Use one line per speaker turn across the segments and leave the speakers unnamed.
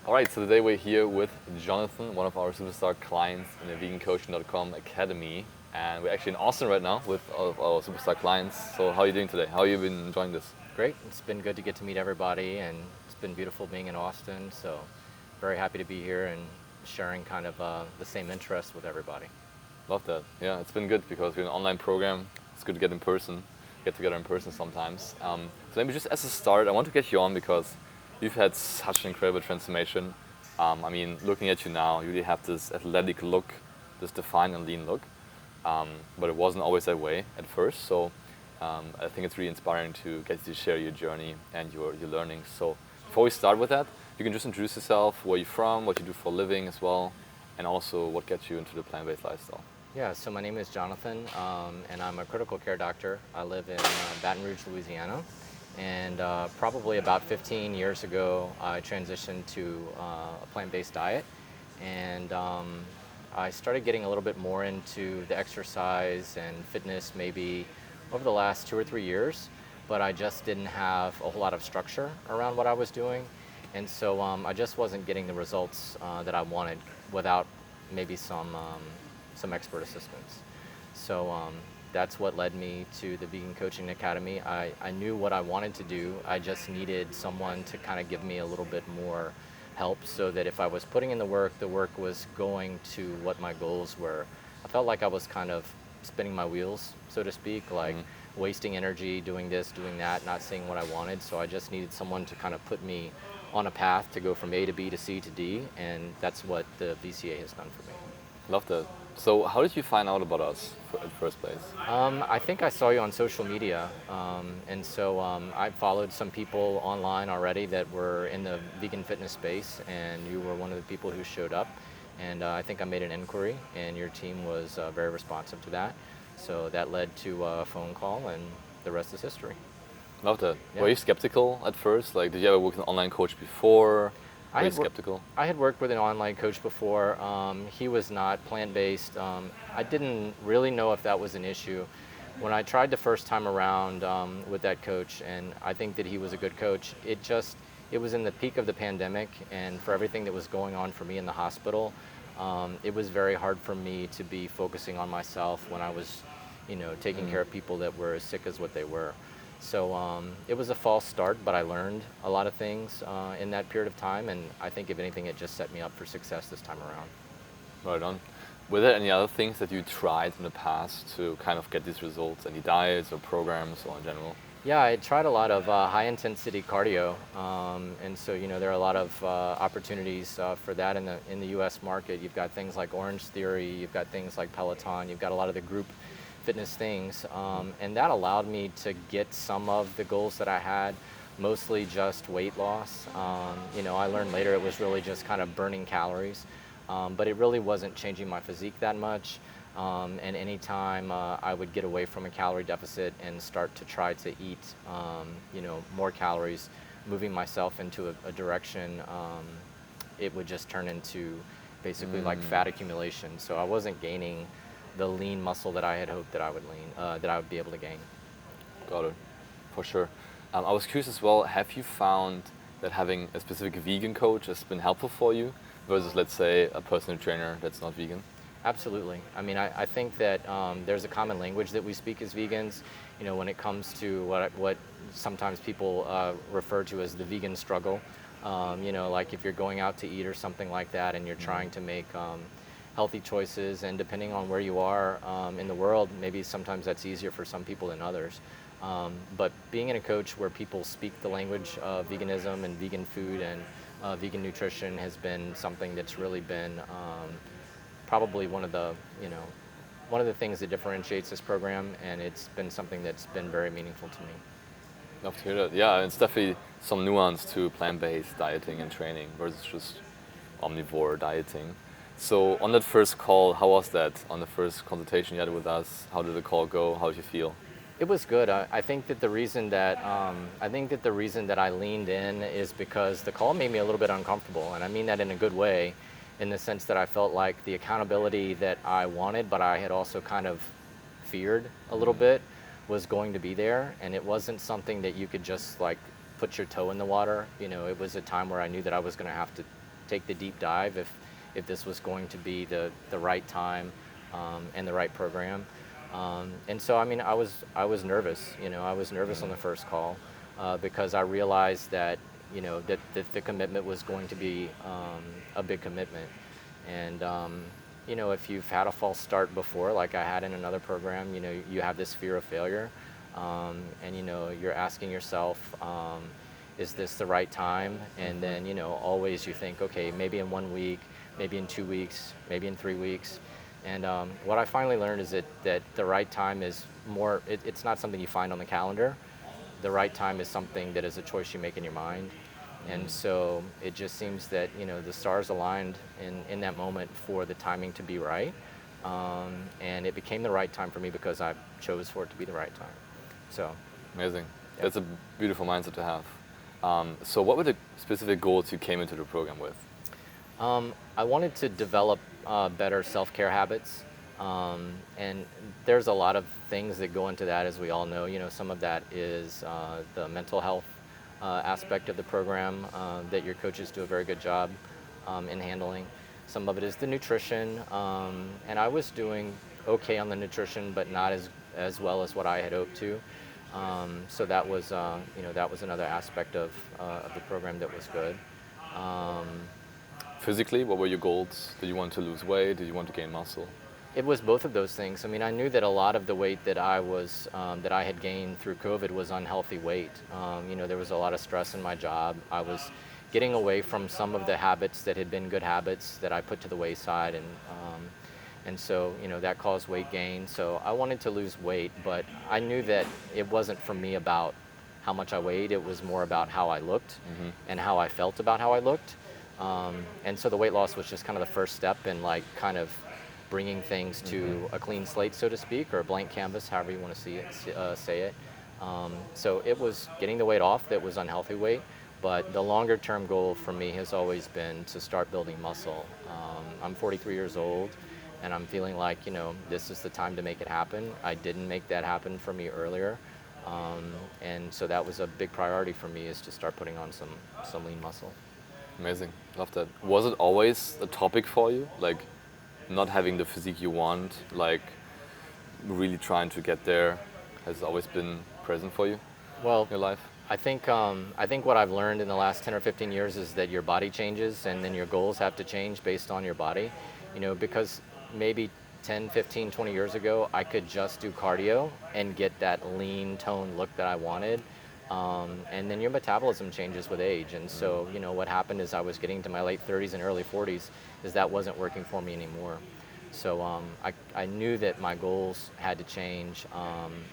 All right, so today we're here with Jonathan, one of our superstar clients in the vegancoaching.com academy. And we're actually in Austin right now with all of our superstar clients. So how are you doing today? How have you been enjoying this?
Great. It's been good to get to meet everybody, and it's been beautiful being in Austin. So, very happy to be here and sharing kind of the same interests with everybody.
Love that. Yeah, it's been good because we're an online program. It's good to get together in person sometimes. So maybe just as a start, I want to get you on because you've had such an incredible transformation. I mean, looking at you now, you really have this athletic look, this defined and lean look. But it wasn't always that way at first. So I think it's really inspiring to get to share your journey and your learnings. So before we start with that, you can just introduce yourself, where you're from, what you do for a living as well, and also what gets you into the plant-based lifestyle.
Yeah, so my name is Jonathan, and I'm a critical care doctor. I live in Baton Rouge, Louisiana. And probably about 15 years ago, I transitioned to a plant-based diet. And I started getting a little bit more into the exercise and fitness maybe over the last 2 or 3 years, but I just didn't have a whole lot of structure around what I was doing. And so I just wasn't getting the results that I wanted without maybe some expert assistance. So that's what led me to the Vegan Coaching Academy. I knew what I wanted to do. I just needed someone to kind of give me a little bit more help so that if I was putting in the work was going to what my goals were. I felt like I was kind of spinning my wheels, so to speak, like wasting energy doing this, doing that, not seeing what I wanted. So I just needed someone to kind of put me on a path to go from A to B to C to D, and that's what the VCA has done for me.
Love that. So how did you find out about us in first place?
I think I saw you on social media, and so I followed some people online already that were in the vegan fitness space, and you were one of the people who showed up. And I think I made an inquiry, and your team was very responsive to that. So that led to a phone call, and the rest is history.
Love that.
Yeah.
Were you skeptical at first? Like, did you ever work with an online coach before?
I
Were you
had, wor-
skeptical?
I had worked with an online coach before. He was not plant-based. I didn't really know if that was an issue. When I tried the first time around with that coach, and I think that he was a good coach, it was in the peak of the pandemic, and for everything that was going on for me in the hospital, it was very hard for me to be focusing on myself when I was, taking care of people that were as sick as what they were. So it was a false start, but I learned a lot of things in that period of time, and I think if anything, it just set me up for success this time around.
Right on. Were there any other things that you tried in the past to kind of get these results? Any diets or programs or in general?
Yeah, I tried a lot of high-intensity cardio, and so there are a lot of opportunities for that in the U.S. market. You've got things like Orange Theory, you've got things like Peloton, you've got a lot of the group fitness things, and that allowed me to get some of the goals that I had, mostly just weight loss. I learned later it was really just kind of burning calories, but it really wasn't changing my physique that much. And anytime I would get away from a calorie deficit and start to try to eat, more calories, moving myself into a direction, it would just turn into basically like fat accumulation. So I wasn't gaining the lean muscle that I had hoped that I would be able to gain.
Got it, for sure. I was curious as well, have you found that having a specific vegan coach has been helpful for you versus, let's say, a personal trainer that's not vegan?
Absolutely. I mean, I think that there's a common language that we speak as vegans, when it comes to what sometimes people refer to as the vegan struggle. Like if you're going out to eat or something like that and you're trying to make healthy choices, and depending on where you are in the world, maybe sometimes that's easier for some people than others. But being in a coach where people speak the language of veganism and vegan food and vegan nutrition has been something that's really been probably one of the things that differentiates this program, and it's been something that's been very meaningful to me.
Love to hear that. Yeah, it's definitely some nuance to plant-based dieting and training versus just omnivore dieting. So on that first call, how was that? On the first consultation you had with us, how did the call go? How did you feel?
It was good. I think that the reason that I leaned in is because the call made me a little bit uncomfortable, and I mean that in a good way, in the sense that I felt like the accountability that I wanted, but I had also kind of feared a little bit, was going to be there, and it wasn't something that you could just like put your toe in the water. It was a time where I knew that I was going to have to take the deep dive if this was going to be the right time and the right program. And so, I mean, I was nervous. I was nervous on the first call because I realized that that the commitment was going to be a big commitment. And if you've had a false start before, like I had in another program, you have this fear of failure, and you're asking yourself, is this the right time? And then always you think, okay, maybe in 1 week, maybe in 2 weeks, maybe in 3 weeks. And what I finally learned is that the right time is more. It's not something you find on the calendar. The right time is something that is a choice you make in your mind. And so it just seems that the stars aligned in that moment for the timing to be right, and it became the right time for me because I chose for it to be the right time. So
Amazing.
Yeah.
That's a beautiful mindset to have. So what were the specific goals you came into the program with?
I wanted to develop better self-care habits, and there's a lot of things that go into that, as we all know. Some of that is the mental health aspect of the program that your coaches do a very good job in handling. Some of it is the nutrition, and I was doing okay on the nutrition, but not as well as what I had hoped to. So that was that was another aspect of the program that was good.
Physically, what were your goals? Did you want to lose weight? Did you want to gain muscle?
It was both of those things. I mean, I knew that a lot of the weight that I had gained through COVID was unhealthy weight. There was a lot of stress in my job. I was getting away from some of the habits that had been good habits that I put to the wayside, and so that caused weight gain. So I wanted to lose weight, but I knew that it wasn't for me about how much I weighed. It was more about how I looked and how I felt about how I looked. And so the weight loss was just kind of the first step in kind of bringing things to a clean slate, so to speak, or a blank canvas, however you want to say it. So it was getting the weight off that was unhealthy weight, but the longer term goal for me has always been to start building muscle. I'm 43 years old, and I'm feeling like, this is the time to make it happen. I didn't make that happen for me earlier. And so that was a big priority for me, is to start putting on some lean muscle.
Amazing. Love that. Was it always a topic for you? Like not having the physique you want, like really trying to get there, has always been present for you
Well,
in your life?
I think what I've learned in the last 10 or 15 years is that your body changes, and then your goals have to change based on your body. Because maybe 10, 15, 20 years ago, I could just do cardio and get that lean toned look that I wanted. And then your metabolism changes with age. And so, what happened is I was getting to my late 30s and early 40s, is that wasn't working for me anymore. So I knew that my goals had to change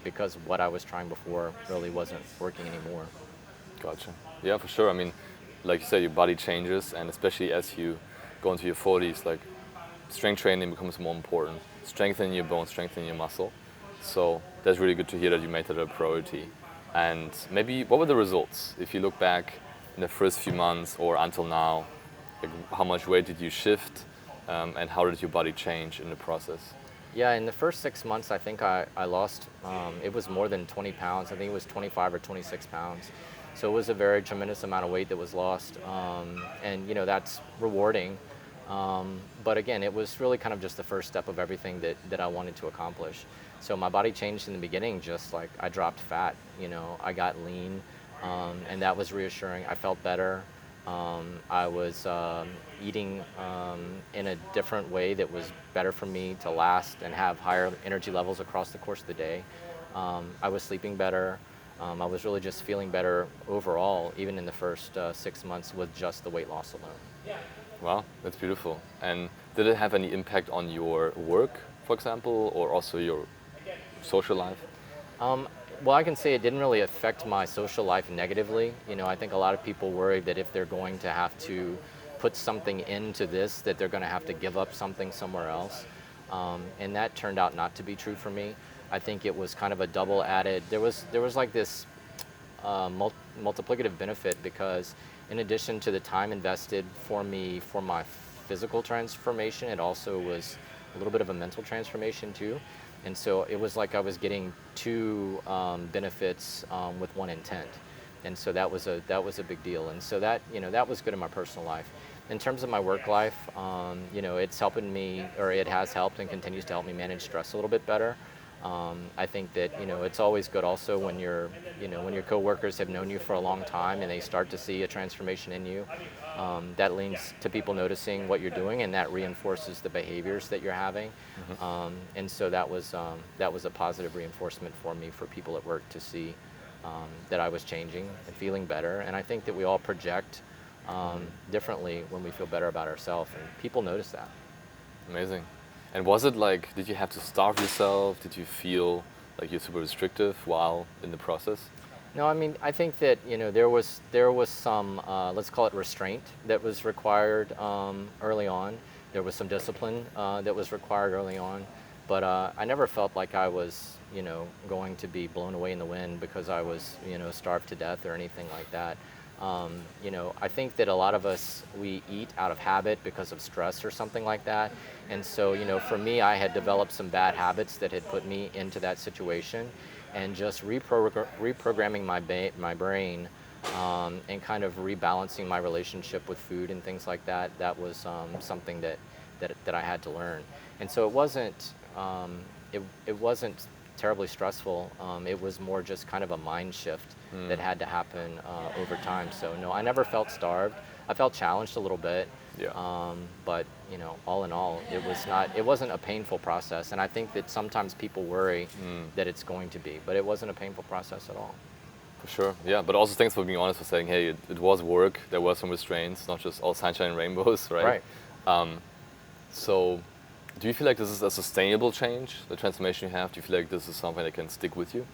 because what I was trying before really wasn't working anymore.
Gotcha. Yeah, for sure. I mean, like you said, your body changes, and especially as you go into your 40s, like strength training becomes more important. Strengthening your bones, strengthening your muscle. So that's really good to hear that you made that a priority. And maybe what were the results? If you look back in the first few months or until now, like how much weight did you shift, and how did your body change in the process?
Yeah, in the first 6 months, I think I lost, it was more than 20 pounds. I think it was 25 or 26 pounds. So it was a very tremendous amount of weight that was lost. And, that's rewarding. But again, it was really kind of just the first step of everything that I wanted to accomplish. So my body changed in the beginning, just like I dropped fat, I got lean, and that was reassuring. I felt better. I was eating in a different way that was better for me to last and have higher energy levels across the course of the day. I was sleeping better. I was really just feeling better overall, even in the first 6 months with just the weight loss alone.
Wow, that's beautiful. And did it have any impact on your work, for example, or also your social life?
Well, I can say it didn't really affect my social life negatively. I think a lot of people worry that if they're going to have to put something into this, that they're going to have to give up something somewhere else. And that turned out not to be true for me. I think it was kind of a double added. There was like this multiplicative benefit, because in addition to the time invested for me for my physical transformation, it also was a little bit of a mental transformation too. And so it was like I was getting two benefits with one intent. And so that was a big deal. And so that, that was good in my personal life. In terms of my work life, it's helping me, or it has helped and continues to help me manage stress a little bit better. I think that it's always good also when when your coworkers have known you for a long time and they start to see a transformation in you. That leads to people noticing what you're doing, and that reinforces the behaviors that you're having. And so that was a positive reinforcement for me, for people at work to see that I was changing and feeling better. And I think that we all project differently when we feel better about ourselves, and people notice that.
Amazing. And was it like, did you have to starve yourself? Did you feel like you're super restrictive while in the process?
No, I mean, I think that there was some let's call it restraint that was required early on. There was some discipline that was required early on, but I never felt like I was going to be blown away in the wind because I was starved to death or anything like that. I think that a lot of us, we eat out of habit because of stress or something like that. And so, for me, I had developed some bad habits that had put me into that situation, and just reprogramming my brain and kind of rebalancing my relationship with food and things like that. That was something that I had to learn. And so it wasn't terribly stressful. It was more just kind of a mind shift that had to happen over time. So no, I never felt starved. I felt challenged a little bit.
Yeah.
But all in all, it wasn't a painful process. And I think that sometimes people worry that it's going to be, but it wasn't a painful process at all.
For sure. Yeah. But also thanks for being honest, for saying, hey, it was work. There were some restraints, not just all sunshine and rainbows, right?
Right.
So do you feel like this is a sustainable change, the transformation you have? Do you feel like this is something that can stick with you?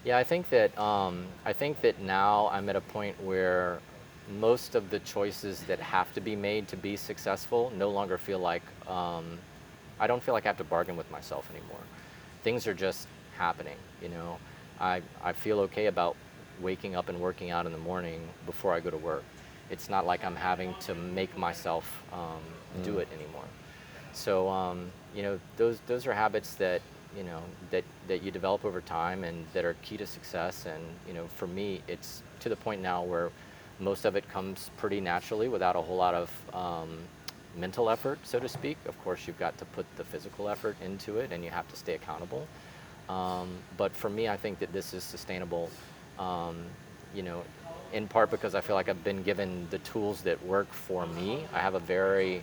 Yeah, I think that now I'm at a point where most of the choices that have to be made to be successful no longer feel like I don't feel like I have to bargain with myself anymore. Things are just happening. I feel okay about waking up and working out in the morning before I go to work. It's not like I'm having to make myself do it anymore. So those are habits that that you develop over time and that are key to success. And for me, it's to the point now where most of it comes pretty naturally without a whole lot of mental effort, so to speak. Of course, you've got to put the physical effort into it, and you have to stay accountable. But for me, I think that this is sustainable. In part because I feel like I've been given the tools that work for me. I have a very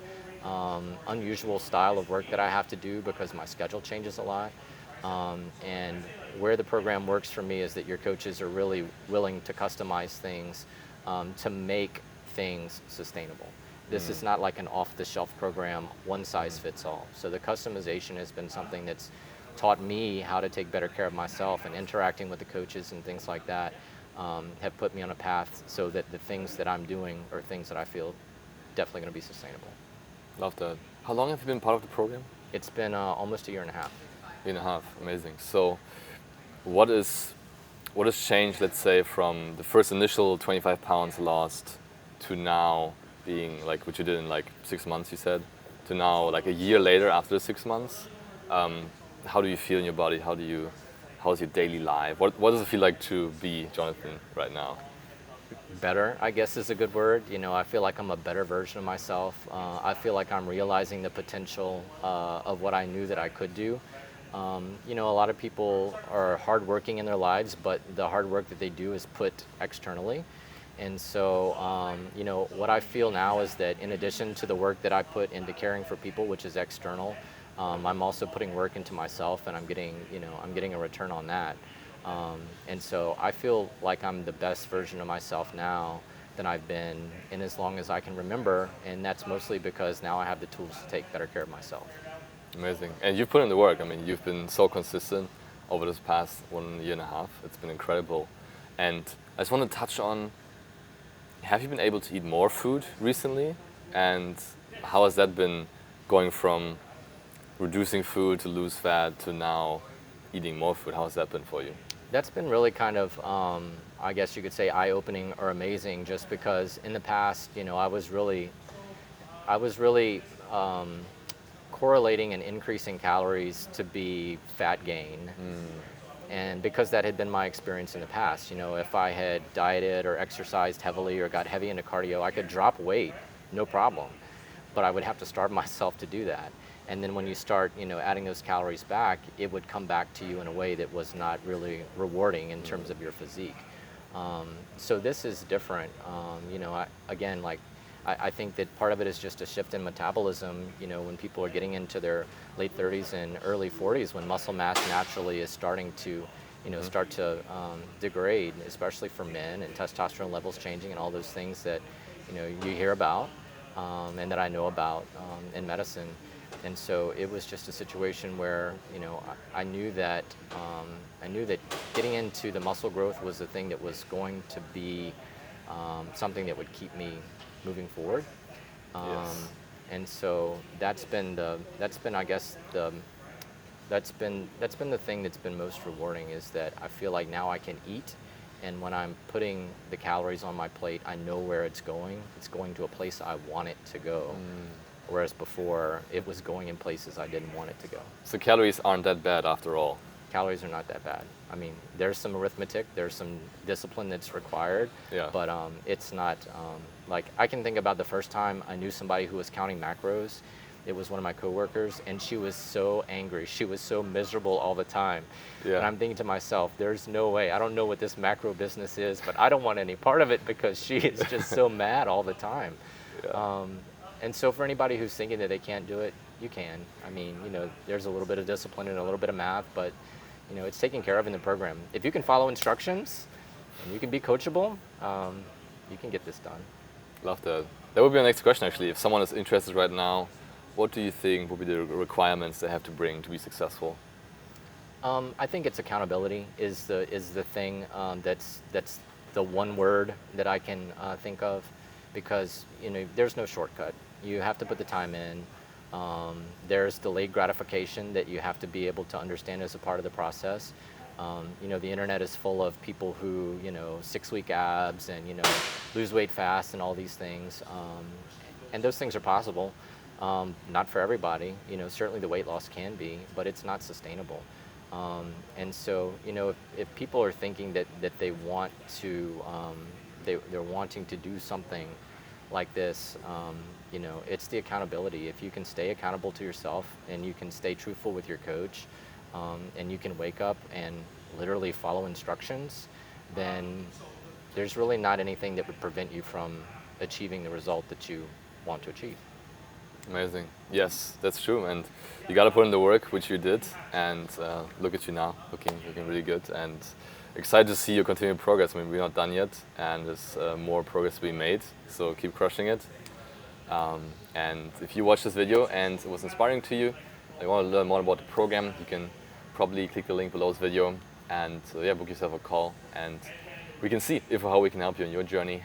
unusual style of work that I have to do because my schedule changes a lot. And where the program works for me is that your coaches are really willing to customize things to make things sustainable. This is not like an off-the-shelf program, one size fits all. So the customization has been something that's taught me how to take better care of myself, and interacting with the coaches and things like that have put me on a path so that the things that I'm doing are things that I feel definitely going to be sustainable.
Love that. How long have you been part of the program?
It's been almost a year and a half.
Year and a half. Amazing. So what has changed, let's say, from the first initial 25 pounds lost to now being like what you did in like 6 months, you said, to now like a year later after the 6 months? How do you feel in your body? How's your daily life? What does it feel like to be Jonathan right now?
Better, I guess, is a good word. I feel like I'm a better version of myself. I feel like I'm realizing the potential of what I knew that I could do. A lot of people are hardworking in their lives, but the hard work that they do is put externally. And so, what I feel now is that in addition to the work that I put into caring for people, which is external, I'm also putting work into myself, and I'm getting a return on that. And so I feel like I'm the best version of myself now than I've been in as long as I can remember, and that's mostly because now I have the tools to take better care of myself.
Amazing. And you've put in the work. I mean, you've been so consistent over this past 1 year and a half. It's been incredible. And I just want to touch on, have you been able to eat more food recently? And how has that been, going from reducing food to lose fat to now eating more food? How has that been for you?
That's been really kind of, I guess you could say, eye-opening or amazing, just because in the past, I was really correlating and increasing calories to be fat gain. And because that had been my experience in the past, if I had dieted or exercised heavily or got heavy into cardio, I could drop weight no problem. But I would have to starve myself to do that. And then when you start, adding those calories back, it would come back to you in a way that was not really rewarding in terms of your physique. So this is different. Again, like I think that part of it is just a shift in metabolism. When people are getting into their late 30s and early 40s, when muscle mass naturally is starting to, start to degrade, especially for men, and testosterone levels changing, and all those things that, you hear about, and that I know about in medicine. And so it was just a situation where, I knew that getting into the muscle growth was the thing that was going to be something that would keep me moving forward.
Yes.
And so that's been the thing that's been most rewarding, is that I feel like now I can eat, and when I'm putting the calories on my plate, I know where it's going. It's going to a place I want it to go. Whereas before, it was going in places I didn't want it to go.
So calories aren't that bad after all.
Calories are not that bad. I mean, there's some arithmetic, there's some discipline that's required,
Yeah.
but it's not, like, I can think about the first time I knew somebody who was counting macros. It was one of my coworkers, and she was so angry. She was so miserable all the time.
Yeah.
And I'm thinking to myself, there's no way. I don't know what this macro business is, but I don't want any part of it, because she is just so mad all the time.
Yeah.
And so for anybody who's thinking that they can't do it, you can. I mean, there's a little bit of discipline and a little bit of math, but it's taken care of in the program. If you can follow instructions and you can be coachable, you can get this done.
Love that. That would be my next question, actually. If someone is interested right now, what do you think would be the requirements they have to bring to be successful?
I think it's accountability is the thing that's the one word that I can think of, because there's no shortcut. You have to put the time in. There's delayed gratification that you have to be able to understand as a part of the process. The internet is full of people who 6-week abs and lose weight fast and all these things, and those things are possible. Not for everybody. Certainly the weight loss can be, but it's not sustainable. And so if people are thinking that they want to they're wanting to do something like this, it's the accountability. If you can stay accountable to yourself, and you can stay truthful with your coach, and you can wake up and literally follow instructions, then there's really not anything that would prevent you from achieving the result that you want to achieve.
Amazing. Yes, that's true. And you got to put in the work, which you did. And look at you now, looking really good. And excited to see your continued progress. I mean, we're not done yet, and there's more progress to be made. So keep crushing it. And if you watch this video and it was inspiring to you, and you want to learn more about the program, you can probably click the link below this video and book yourself a call, and we can see how we can help you in your journey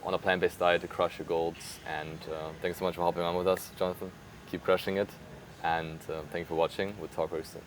on a plant-based diet to crush your goals. And thanks so much for hopping on with us, Jonathan. Keep crushing it, and thank you for watching. We'll talk very soon.